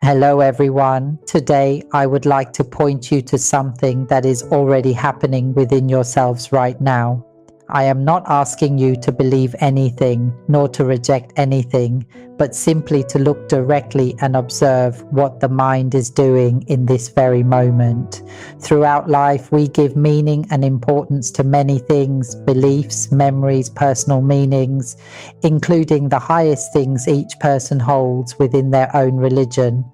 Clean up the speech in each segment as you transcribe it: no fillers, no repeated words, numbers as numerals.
Hello everyone. Today I would like to point you to something that is already happening within yourselves right now. I am not asking you to believe anything nor to reject anything, but simply to look directly and observe what the mind is doing in this very moment. Throughout life, we give meaning and importance to many things, beliefs, memories, personal meanings, including the highest things each person holds within their own religion.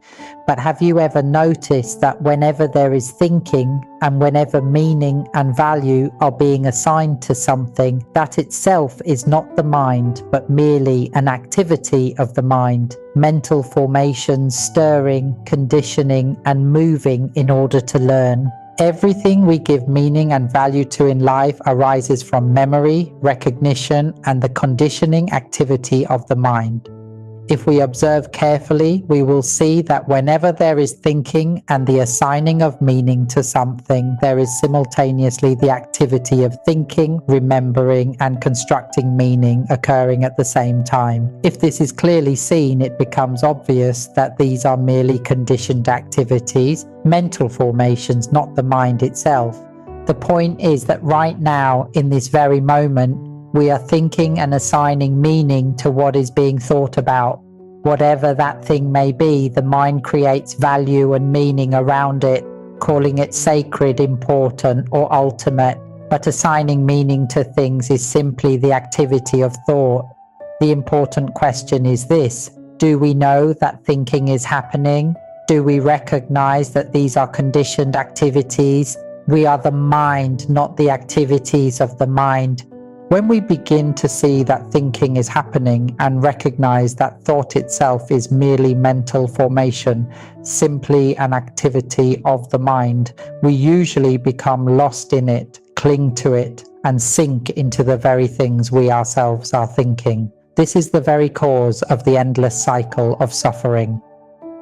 But have you ever noticed that whenever there is thinking and whenever meaning and value are being assigned to something, that itself is not the mind, but merely an activity of the mind, mental formations stirring, conditioning, and moving in order to learn. Everything we give meaning and value to in life arises from memory, recognition, and the conditioning activity of the mind. If we observe carefully, we will see that whenever there is thinking and the assigning of meaning to something, there is simultaneously the activity of thinking, remembering, and constructing meaning occurring at the same time. If this is clearly seen, it becomes obvious that these are merely conditioned activities, mental formations, not the mind itself. The point is that right now, in this very moment, we are thinking and assigning meaning to what is being thought about. Whatever that thing may be, the mind creates value and meaning around it, calling it sacred, important, or ultimate. But assigning meaning to things is simply the activity of thought. The important question is this: do we know that thinking is happening? Do we recognize that these are conditioned activities? We are the mind, not the activities of the mind. When we begin to see that thinking is happening and recognize that thought itself is merely mental formation, simply an activity of the mind, we usually become lost in it, cling to it, and sink into the very things we ourselves are thinking. This is the very cause of the endless cycle of suffering.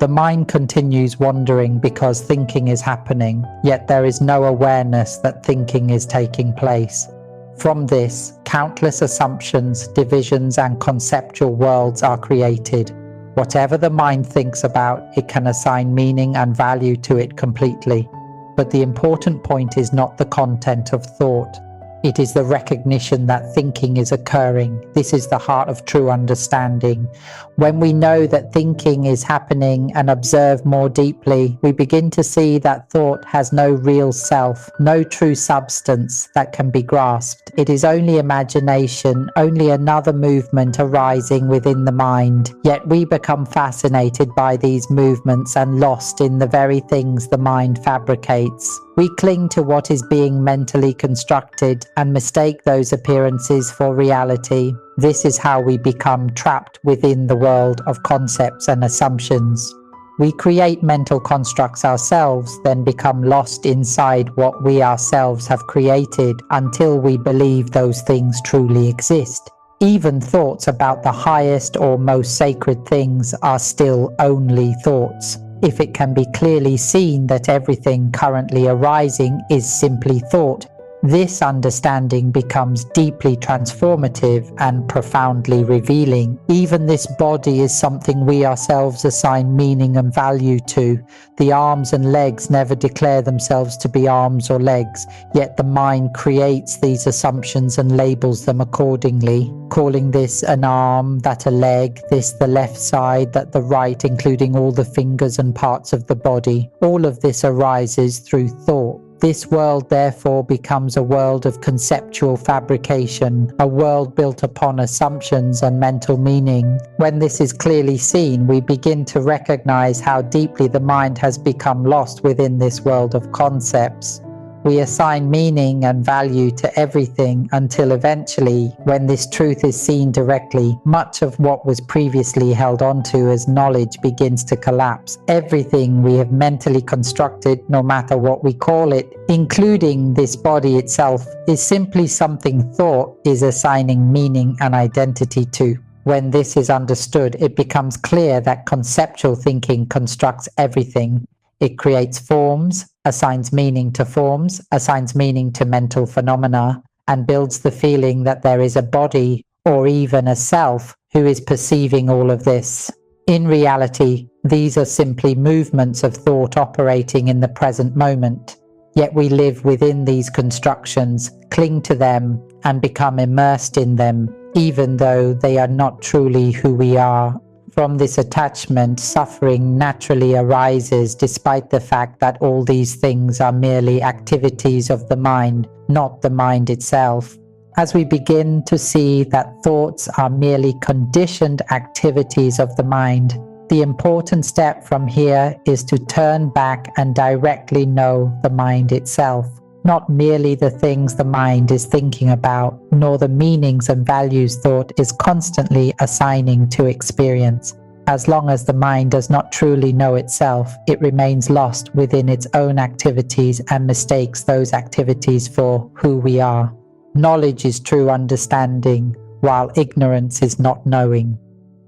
The mind continues wandering because thinking is happening, yet there is no awareness that thinking is taking place. From this, countless assumptions, divisions, and conceptual worlds are created. Whatever the mind thinks about, it can assign meaning and value to it completely. But the important point is not the content of thought. It is the recognition that thinking is occurring. This is the heart of true understanding. When we know that thinking is happening and observe more deeply, we begin to see that thought has no real self, no true substance that can be grasped. It is only imagination, only another movement arising within the mind. Yet we become fascinated by these movements and lost in the very things the mind fabricates. We cling to what is being mentally constructed and mistake those appearances for reality. This is how we become trapped within the world of concepts and assumptions. We create mental constructs ourselves, then become lost inside what we ourselves have created until we believe those things truly exist. Even thoughts about the highest or most sacred things are still only thoughts. If it can be clearly seen that everything currently arising is simply thought, this understanding becomes deeply transformative and profoundly revealing. Even this body is something we ourselves assign meaning and value to. The arms and legs never declare themselves to be arms or legs, yet the mind creates these assumptions and labels them accordingly, calling this an arm, that a leg, this the left side, that the right, including all the fingers and parts of the body. All of this arises through thought. This world therefore becomes a world of conceptual fabrication, a world built upon assumptions and mental meaning. When this is clearly seen, we begin to recognize how deeply the mind has become lost within this world of concepts. We assign meaning and value to everything until eventually, when this truth is seen directly, much of what was previously held onto as knowledge begins to collapse. Everything we have mentally constructed, no matter what we call it, including this body itself, is simply something thought is assigning meaning and identity to. When this is understood, it becomes clear that conceptual thinking constructs everything. It creates forms, assigns meaning to forms, assigns meaning to mental phenomena, and builds the feeling that there is a body or even a self who is perceiving all of this. In reality, these are simply movements of thought operating in the present moment. Yet we live within these constructions, cling to them, and become immersed in them, even though they are not truly who we are. From this attachment, suffering naturally arises, despite the fact that all these things are merely activities of the mind, not the mind itself. As we begin to see that thoughts are merely conditioned activities of the mind, the important step from here is to turn back and directly know the mind itself, not merely the things the mind is thinking about, nor the meanings and values thought is constantly assigning to experience. As long as the mind does not truly know itself, it remains lost within its own activities and mistakes those activities for who we are. Knowledge is true understanding, while ignorance is not knowing.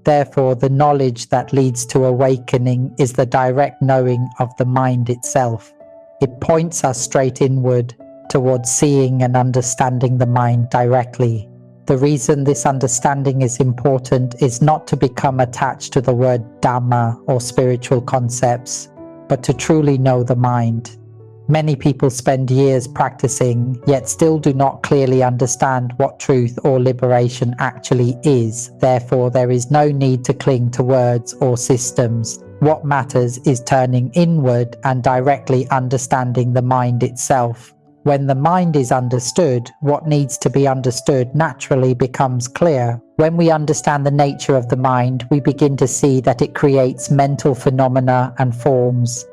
Therefore, the knowledge that leads to awakening is the direct knowing of the mind itself. It points us straight inward, towards seeing and understanding the mind directly. The reason this understanding is important is not to become attached to the word Dhamma or spiritual concepts, but to truly know the mind. Many people spend years practicing, yet still do not clearly understand what truth or liberation actually is. Therefore, there is no need to cling to words or systems. What matters is turning inward and directly understanding the mind itself. When the mind is understood, what needs to be understood naturally becomes clear. When we understand the nature of the mind, we begin to see that it creates mental phenomena and forms.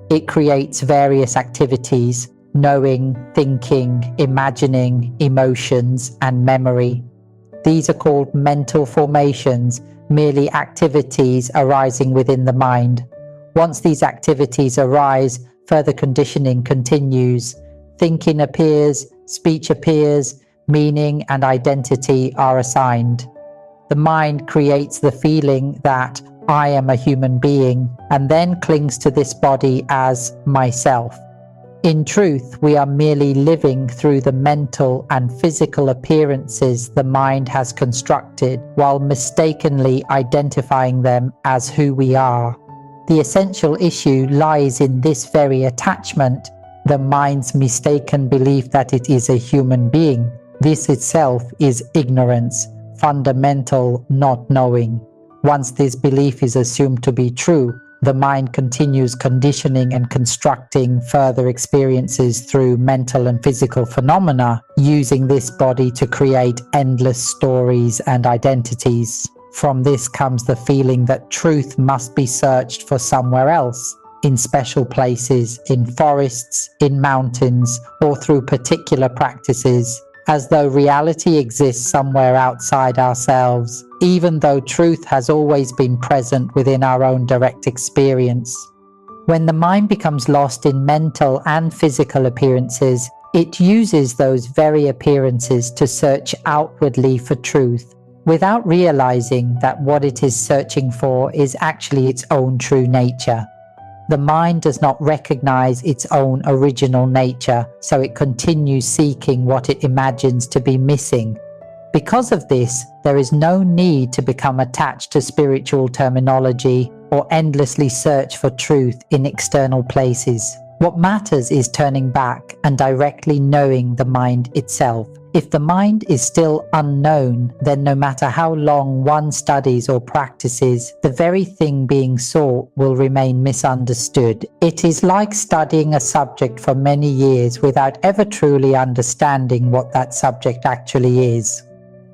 It creates various activities, knowing, thinking, imagining, emotions, and memory. These are called mental formations, merely activities arising within the mind. Once these activities arise, further conditioning continues. Thinking appears, speech appears, meaning and identity are assigned. The mind creates the feeling that I am a human being, and then clings to this body as myself. In truth, we are merely living through the mental and physical appearances the mind has constructed, while mistakenly identifying them as who we are. The essential issue lies in this very attachment, the mind's mistaken belief that it is a human being. This itself is ignorance, fundamental not knowing. Once this belief is assumed to be true, the mind continues conditioning and constructing further experiences through mental and physical phenomena, using this body to create endless stories and identities. From this comes the feeling that truth must be searched for somewhere else, in special places, in forests, in mountains, or through particular practices, as though reality exists somewhere outside ourselves, even though truth has always been present within our own direct experience. When the mind becomes lost in mental and physical appearances, it uses those very appearances to search outwardly for truth, without realizing that what it is searching for is actually its own true nature. The mind does not recognize its own original nature, so it continues seeking what it imagines to be missing. Because of this, there is no need to become attached to spiritual terminology or endlessly search for truth in external places. What matters is turning back and directly knowing the mind itself. If the mind is still unknown, then no matter how long one studies or practices, the very thing being sought will remain misunderstood. It is like studying a subject for many years without ever truly understanding what that subject actually is.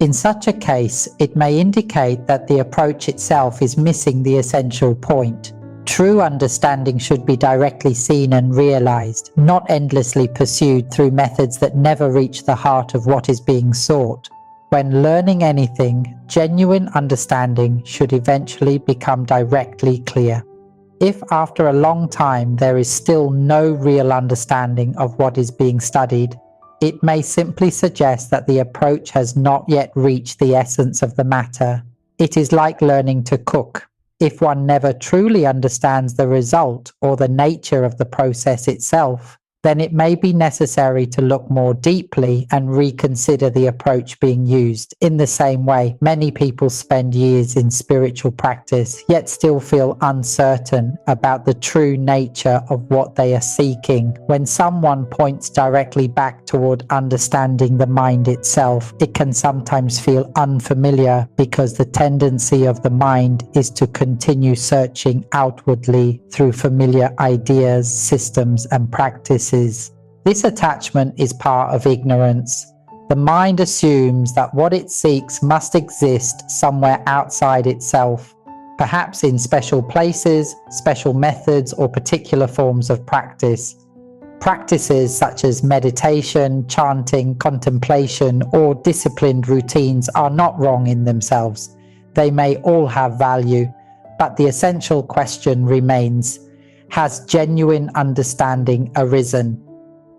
In such a case, it may indicate that the approach itself is missing the essential point. True understanding should be directly seen and realized, not endlessly pursued through methods that never reach the heart of what is being sought. When learning anything, genuine understanding should eventually become directly clear. If after a long time there is still no real understanding of what is being studied, it may simply suggest that the approach has not yet reached the essence of the matter. It is like learning to cook. If one never truly understands the result or the nature of the process itself, then it may be necessary to look more deeply and reconsider the approach being used. In the same way, many people spend years in spiritual practice, yet still feel uncertain about the true nature of what they are seeking. When someone points directly back toward understanding the mind itself, it can sometimes feel unfamiliar because the tendency of the mind is to continue searching outwardly through familiar ideas, systems, and practices. This attachment is part of ignorance. The mind assumes that what it seeks must exist somewhere outside itself, perhaps in special places, special methods, or particular forms of practice. Practices such as meditation, chanting, contemplation, or disciplined routines are not wrong in themselves. They may all have value, but the essential question remains: has genuine understanding arisen?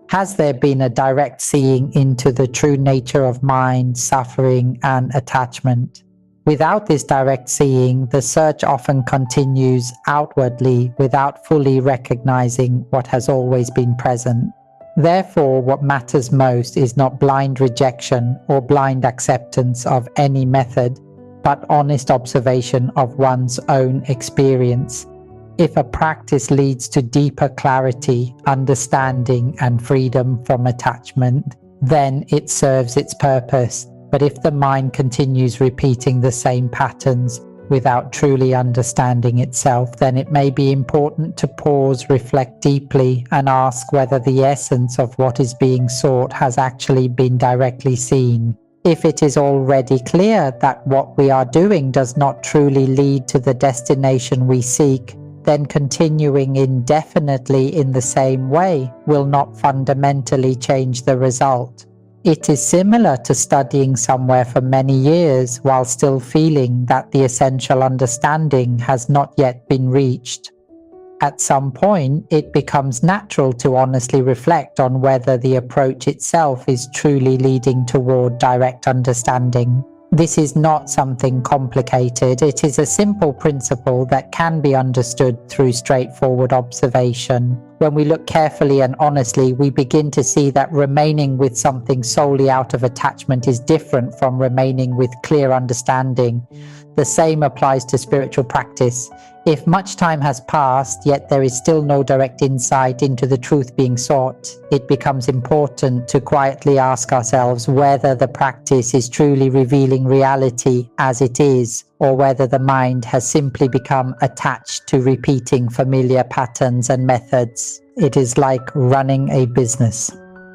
Has there been a direct seeing into the true nature of mind, suffering, and attachment? Without this direct seeing, the search often continues outwardly without fully recognizing what has always been present. Therefore, what matters most is not blind rejection or blind acceptance of any method, but honest observation of one's own experience. If a practice leads to deeper clarity, understanding, and freedom from attachment, then it serves its purpose. But if the mind continues repeating the same patterns without truly understanding itself, then it may be important to pause, reflect deeply, and ask whether the essence of what is being sought has actually been directly seen. If it is already clear that what we are doing does not truly lead to the destination we seek, then continuing indefinitely in the same way will not fundamentally change the result. It is similar to studying somewhere for many years while still feeling that the essential understanding has not yet been reached. At some point, it becomes natural to honestly reflect on whether the approach itself is truly leading toward direct understanding. This is not something complicated. It is a simple principle that can be understood through straightforward observation. When we look carefully and honestly, we begin to see that remaining with something solely out of attachment is different from remaining with clear understanding. The same applies to spiritual practice. If much time has passed, yet there is still no direct insight into the truth being sought, it becomes important to quietly ask ourselves whether the practice is truly revealing reality as it is, or whether the mind has simply become attached to repeating familiar patterns and methods. It is like running a business.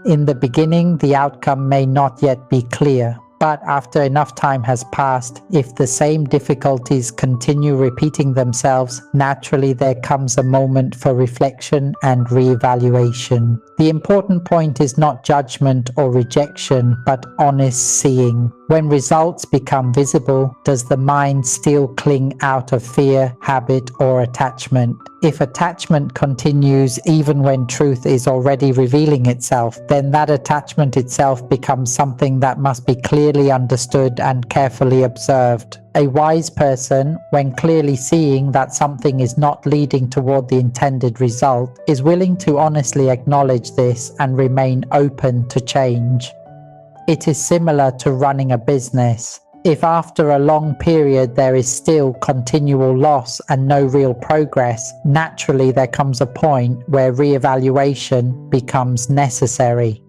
In the beginning, the outcome may not yet be clear. But after enough time has passed, if the same difficulties continue repeating themselves, naturally there comes a moment for reflection and reevaluation. The important point is not judgment or rejection, but honest seeing. When results become visible, does the mind still cling out of fear, habit, or attachment? If attachment continues even when truth is already revealing itself, then that attachment itself becomes something that must be clearly understood and carefully observed. A wise person, when clearly seeing that something is not leading toward the intended result, is willing to honestly acknowledge this and remain open to change. It is similar to running a business. If after a long period there is still continual loss and no real progress, naturally there comes a point where reevaluation becomes necessary.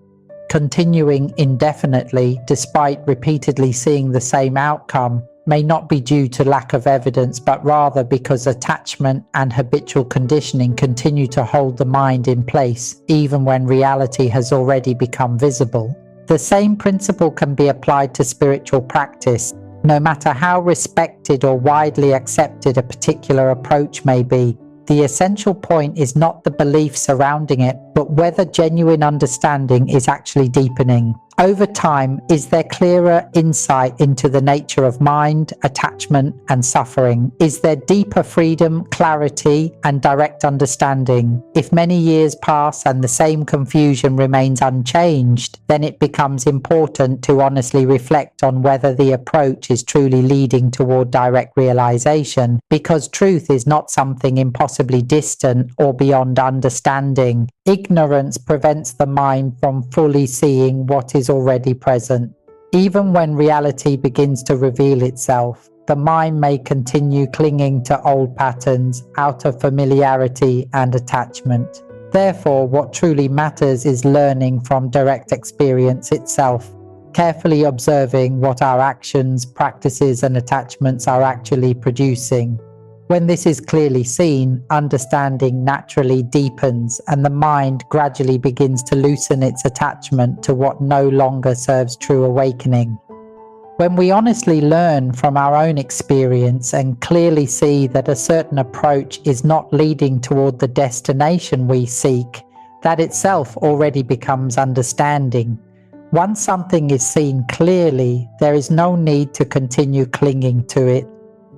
Continuing indefinitely, despite repeatedly seeing the same outcome, may not be due to lack of evidence, but rather because attachment and habitual conditioning continue to hold the mind in place, even when reality has already become visible. The same principle can be applied to spiritual practice. No matter how respected or widely accepted a particular approach may be, the essential point is not the belief surrounding it, but whether genuine understanding is actually deepening. Over time, is there clearer insight into the nature of mind, attachment, and suffering? Is there deeper freedom, clarity, and direct understanding? If many years pass and the same confusion remains unchanged, then it becomes important to honestly reflect on whether the approach is truly leading toward direct realization, because truth is not something impossibly distant or beyond understanding. Ignorance prevents the mind from fully seeing what is already present. Even when reality begins to reveal itself, the mind may continue clinging to old patterns out of familiarity and attachment. Therefore, what truly matters is learning from direct experience itself, carefully observing what our actions, practices, and attachments are actually producing. When this is clearly seen, understanding naturally deepens and the mind gradually begins to loosen its attachment to what no longer serves true awakening. When we honestly learn from our own experience and clearly see that a certain approach is not leading toward the destination we seek, that itself already becomes understanding. Once something is seen clearly, there is no need to continue clinging to it.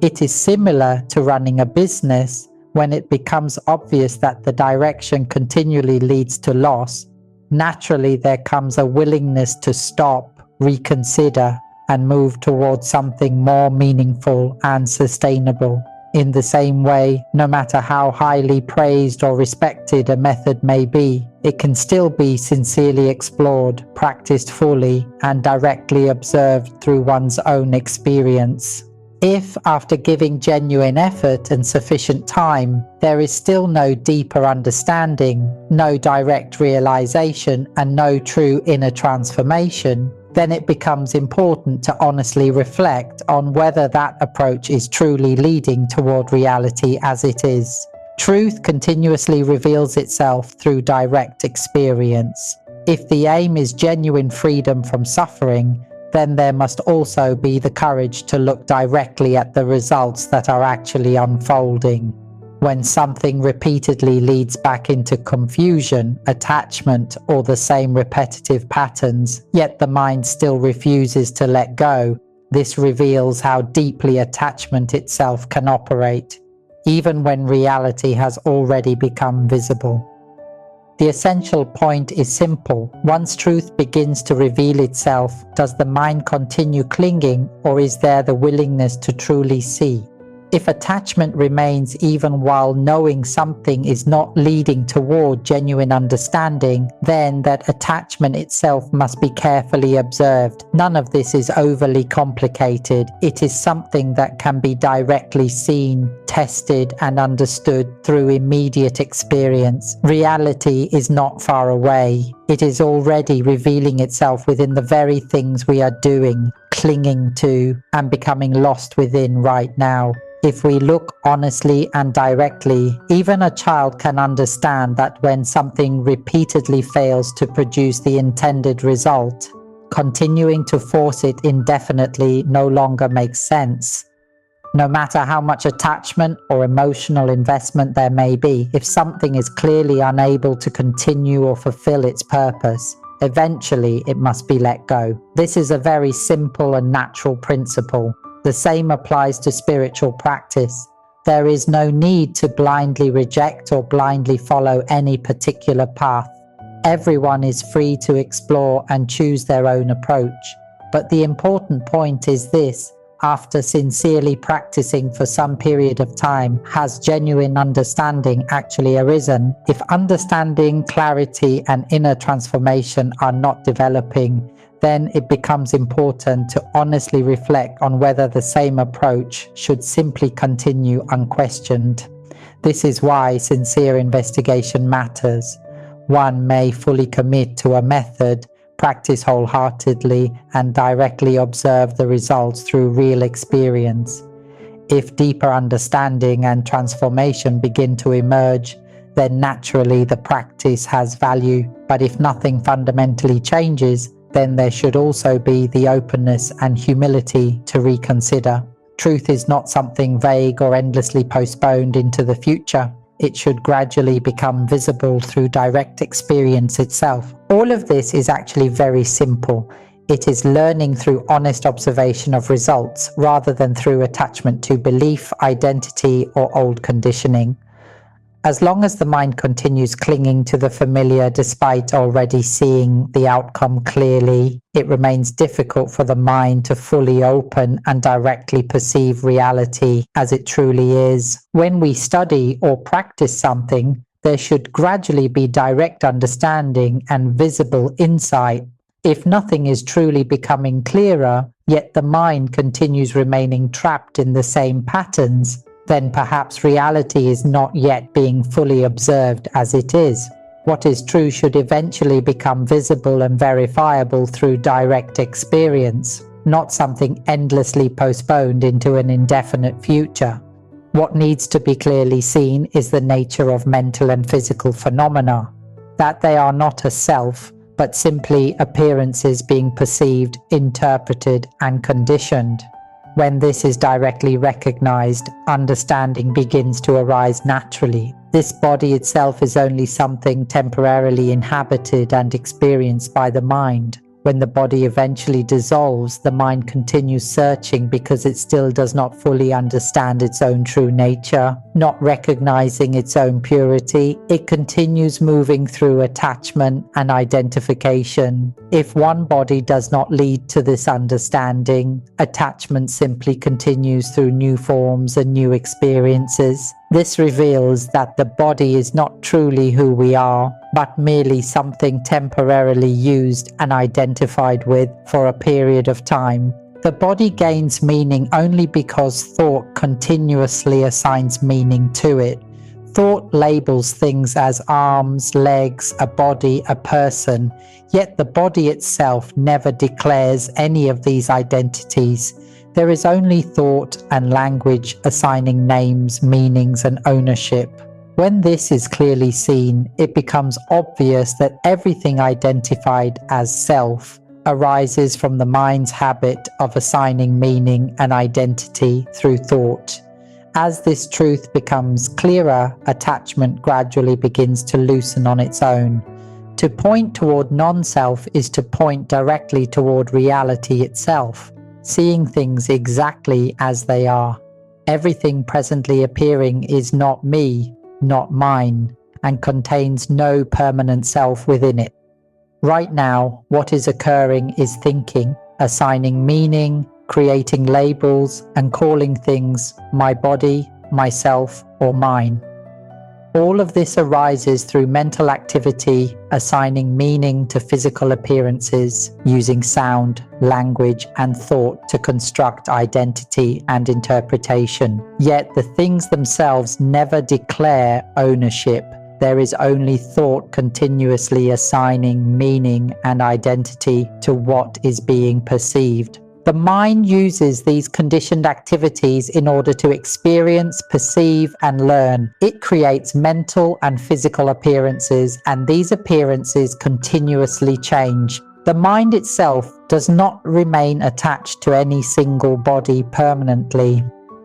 It is similar to running a business. When it becomes obvious that the direction continually leads to loss, naturally there comes a willingness to stop, reconsider, and move towards something more meaningful and sustainable. In the same way, no matter how highly praised or respected a method may be, it can still be sincerely explored, practiced fully, and directly observed through one's own experience. If, after giving genuine effort and sufficient time, there is still no deeper understanding, no direct realization, and no true inner transformation, then it becomes important to honestly reflect on whether that approach is truly leading toward reality as it is. Truth continuously reveals itself through direct experience. If the aim is genuine freedom from suffering, then there must also be the courage to look directly at the results that are actually unfolding. When something repeatedly leads back into confusion, attachment, or the same repetitive patterns, yet the mind still refuses to let go, this reveals how deeply attachment itself can operate, even when reality has already become visible. The essential point is simple. Once truth begins to reveal itself, does the mind continue clinging, or is there the willingness to truly see? If attachment remains even while knowing something is not leading toward genuine understanding, then that attachment itself must be carefully observed. None of this is overly complicated. It is something that can be directly seen, tested, and understood through immediate experience. Reality is not far away. It is already revealing itself within the very things we are doing, clinging to, and becoming lost within right now. If we look honestly and directly, even a child can understand that when something repeatedly fails to produce the intended result, continuing to force it indefinitely no longer makes sense. No matter how much attachment or emotional investment there may be, if something is clearly unable to continue or fulfill its purpose, eventually it must be let go. This is a very simple and natural principle. The same applies to spiritual practice. There is no need to blindly reject or blindly follow any particular path. Everyone is free to explore and choose their own approach. But the important point is this: after sincerely practicing for some period of time, has genuine understanding actually arisen? If understanding, clarity, and inner transformation are not developing, then it becomes important to honestly reflect on whether the same approach should simply continue unquestioned. This is why sincere investigation matters. One may fully commit to a method, practice wholeheartedly, and directly observe the results through real experience. If deeper understanding and transformation begin to emerge, then naturally the practice has value. But if nothing fundamentally changes, then there should also be the openness and humility to reconsider. Truth is not something vague or endlessly postponed into the future. It should gradually become visible through direct experience itself. All of this is actually very simple. It is learning through honest observation of results rather than through attachment to belief, identity, or old conditioning. As long as the mind continues clinging to the familiar despite already seeing the outcome clearly, it remains difficult for the mind to fully open and directly perceive reality as it truly is. When we study or practice something, There should gradually be direct understanding and visible insight. If nothing is truly becoming clearer, yet the mind continues remaining trapped in the same patterns, then perhaps reality is not yet being fully observed as it is. What is true should eventually become visible and verifiable through direct experience, not something endlessly postponed into an indefinite future. What needs to be clearly seen is the nature of mental and physical phenomena, that they are not a self, but simply appearances being perceived, interpreted, and conditioned. When this is directly recognized, understanding begins to arise naturally. This body itself is only something temporarily inhabited and experienced by the mind. When the body eventually dissolves, the mind continues searching because it still does not fully understand its own true nature. Not recognizing its own purity, it continues moving through attachment and identification. If one body does not lead to this understanding, attachment simply continues through new forms and new experiences. This reveals that the body is not truly who we are, but merely something temporarily used and identified with for a period of time. The body gains meaning only because thought continuously assigns meaning to it. Thought labels things as arms, legs, a body, a person, yet the body itself never declares any of these identities. There is only thought and language assigning names, meanings, and ownership. When this is clearly seen, it becomes obvious that everything identified as self arises from the mind's habit of assigning meaning and identity through thought. As this truth becomes clearer, attachment gradually begins to loosen on its own. To point toward non-self is to point directly toward reality itself, seeing things exactly as they are. Everything presently appearing is not me, not mine, and contains no permanent self within it. Right now, what is occurring is thinking, assigning meaning, creating labels, and calling things my body, myself, or mine. All of this arises through mental activity, assigning meaning to physical appearances, using sound, language, and thought to construct identity and interpretation. Yet the things themselves never declare ownership. There is only thought continuously assigning meaning and identity to what is being perceived. The mind uses these conditioned activities in order to experience, perceive, and learn. It creates mental and physical appearances, and these appearances continuously change. The mind itself does not remain attached to any single body permanently.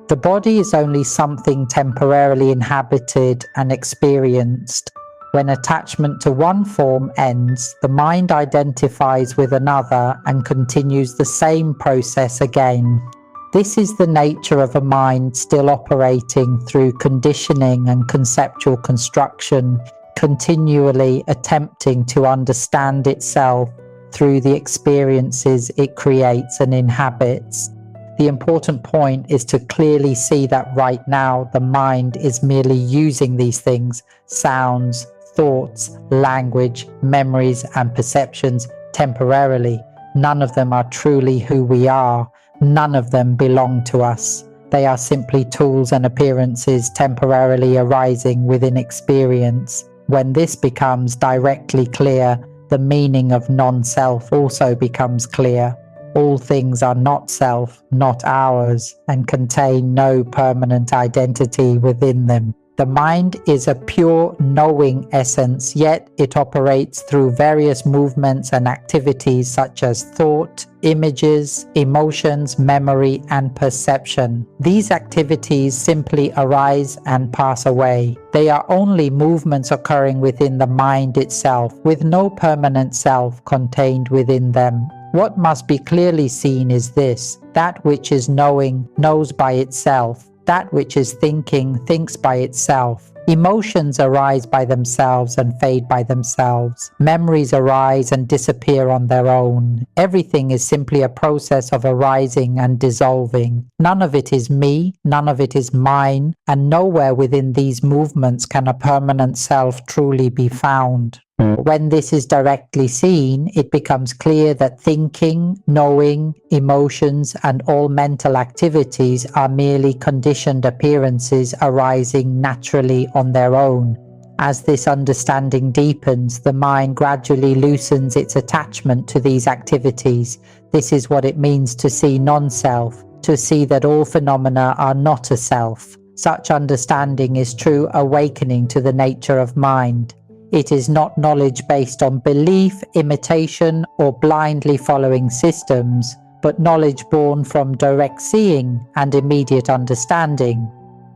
The body is only something temporarily inhabited and experienced. When attachment to one form ends, the mind identifies with another and continues the same process again. This is the nature of a mind still operating through conditioning and conceptual construction, continually attempting to understand itself through the experiences it creates and inhabits. The important point is to clearly see that right now the mind is merely using these things, sounds, thoughts, language, memories, and perceptions temporarily. None of them are truly who we are. None of them belong to us. They are simply tools and appearances temporarily arising within experience. When this becomes directly clear, the meaning of non-self also becomes clear. All things are not self, not ours, and contain no permanent identity within them. The mind is a pure knowing essence, yet it operates through various movements and activities such as thought, images, emotions, memory, and perception. These activities simply arise and pass away. They are only movements occurring within the mind itself, with no permanent self contained within them. What must be clearly seen is this: that which is knowing knows by itself. That which is thinking thinks by itself. Emotions arise by themselves and fade by themselves. Memories arise and disappear on their own. Everything is simply a process of arising and dissolving. None of it is me, none of it is mine, and nowhere within these movements can a permanent self truly be found. When this is directly seen, it becomes clear that thinking, knowing, emotions, and all mental activities are merely conditioned appearances arising naturally on their own. As this understanding deepens, the mind gradually loosens its attachment to these activities. This is what it means to see non-self, to see that all phenomena are not a self. Such understanding is true awakening to the nature of mind. It is not knowledge based on belief, imitation, or blindly following systems, but knowledge born from direct seeing and immediate understanding.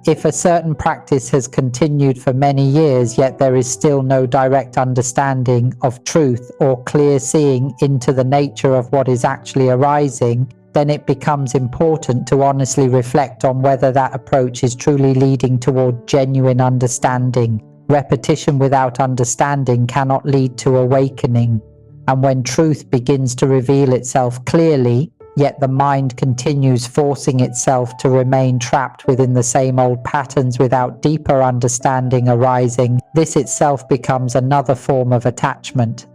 If a certain practice has continued for many years, yet there is still no direct understanding of truth or clear seeing into the nature of what is actually arising, then it becomes important to honestly reflect on whether that approach is truly leading toward genuine understanding. Repetition without understanding cannot lead to awakening, and when truth begins to reveal itself clearly, yet the mind continues forcing itself to remain trapped within the same old patterns without deeper understanding arising, this itself becomes another form of attachment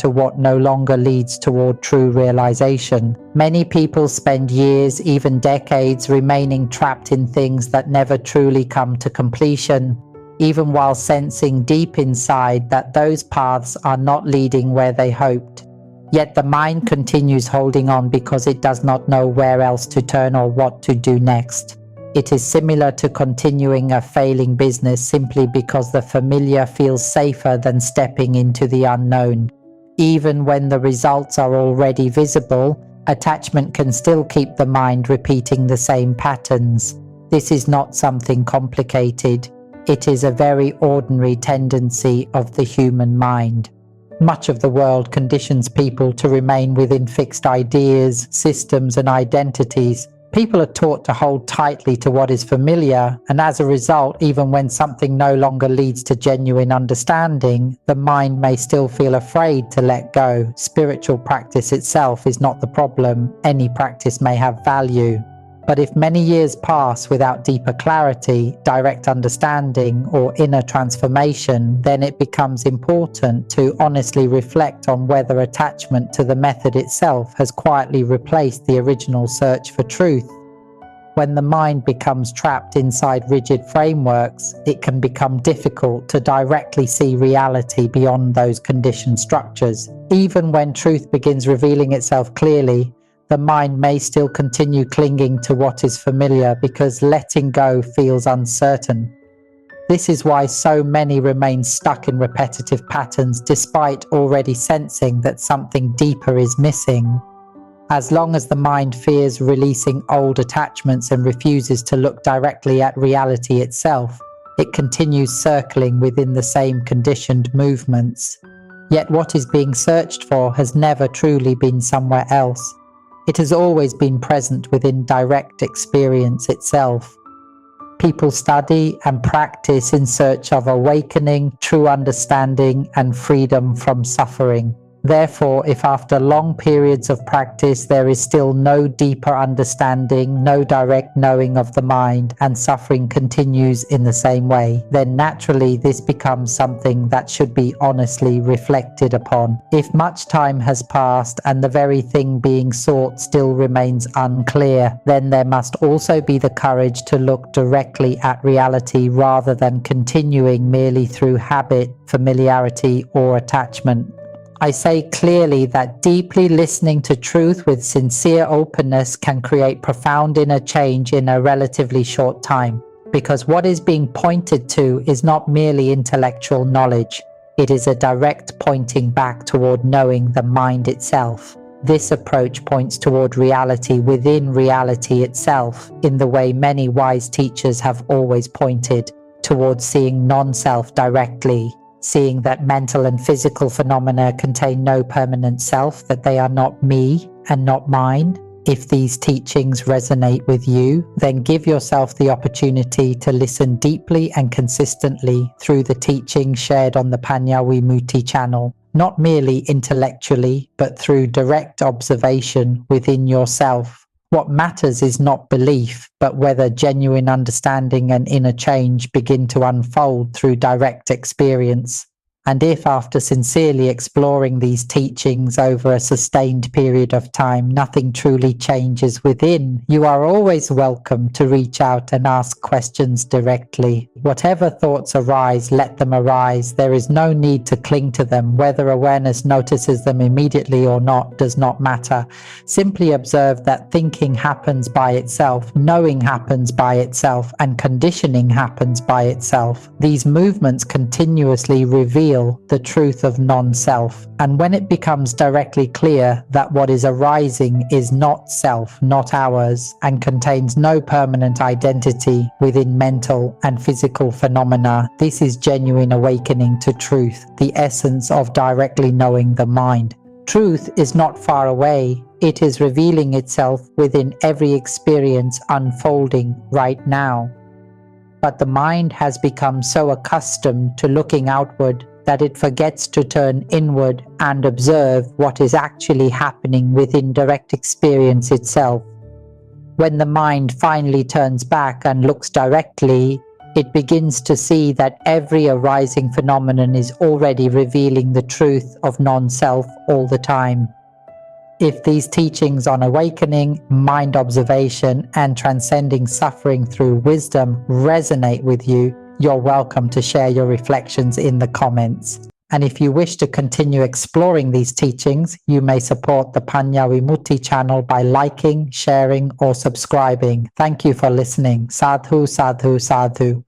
to what no longer leads toward true realization. Many people spend years, even decades, remaining trapped in things that never truly come to completion, even while sensing deep inside that those paths are not leading where they hoped. Yet the mind continues holding on because it does not know where else to turn or what to do next. It is similar to continuing a failing business simply because the familiar feels safer than stepping into the unknown. Even when the results are already visible, attachment can still keep the mind repeating the same patterns. This is not something complicated. It is a very ordinary tendency of the human mind. Much of the world conditions people to remain within fixed ideas, systems, and identities. People are taught to hold tightly to what is familiar, and as a result, even when something no longer leads to genuine understanding, the mind may still feel afraid to let go. Spiritual practice itself is not the problem. Any practice may have value. But if many years pass without deeper clarity, direct understanding, or inner transformation, then it becomes important to honestly reflect on whether attachment to the method itself has quietly replaced the original search for truth. When the mind becomes trapped inside rigid frameworks, it can become difficult to directly see reality beyond those conditioned structures. Even when truth begins revealing itself clearly, the mind may still continue clinging to what is familiar because letting go feels uncertain. This is why so many remain stuck in repetitive patterns despite already sensing that something deeper is missing. As long as the mind fears releasing old attachments and refuses to look directly at reality itself, it continues circling within the same conditioned movements. Yet what is being searched for has never truly been somewhere else. It has always been present within direct experience itself. People study and practice in search of awakening, true understanding, and freedom from suffering. Therefore, if after long periods of practice there is still no deeper understanding, no direct knowing of the mind, and suffering continues in the same way, then naturally this becomes something that should be honestly reflected upon. If much time has passed and the very thing being sought still remains unclear, then there must also be the courage to look directly at reality rather than continuing merely through habit, familiarity, or attachment. I say clearly that deeply listening to truth with sincere openness can create profound inner change in a relatively short time, because what is being pointed to is not merely intellectual knowledge. It is a direct pointing back toward knowing the mind itself. This approach points toward reality within reality itself, in the way many wise teachers have always pointed, towards seeing non-self directly, seeing that mental and physical phenomena contain no permanent self, that they are not me and not mine. If these teachings resonate with you, then give yourself the opportunity to listen deeply and consistently through the teachings shared on the Panyawi Muti channel, not merely intellectually, but through direct observation within yourself. What matters is not belief, but whether genuine understanding and inner change begin to unfold through direct experience. And if after sincerely exploring these teachings over a sustained period of time, nothing truly changes within, you are always welcome to reach out and ask questions directly. Whatever thoughts arise, let them arise. There is no need to cling to them. Whether awareness notices them immediately or not does not matter. Simply observe that thinking happens by itself, knowing happens by itself, and conditioning happens by itself. These movements continuously reveal the truth of non-self, and when it becomes directly clear that what is arising is not self, not ours, and contains no permanent identity within mental and physical phenomena, this is genuine awakening to truth, the essence of directly knowing the mind. Truth is not far away. It is revealing itself within every experience unfolding right now. But the mind has become so accustomed to looking outward that it forgets to turn inward and observe what is actually happening within direct experience itself. When the mind finally turns back and looks directly, it begins to see that every arising phenomenon is already revealing the truth of non-self all the time. If these teachings on awakening, mind observation, and transcending suffering through wisdom resonate with you, you're welcome to share your reflections in the comments. And if you wish to continue exploring these teachings, you may support the Panyawi Muti channel by liking, sharing, or subscribing. Thank you for listening. Sadhu, sadhu, sadhu.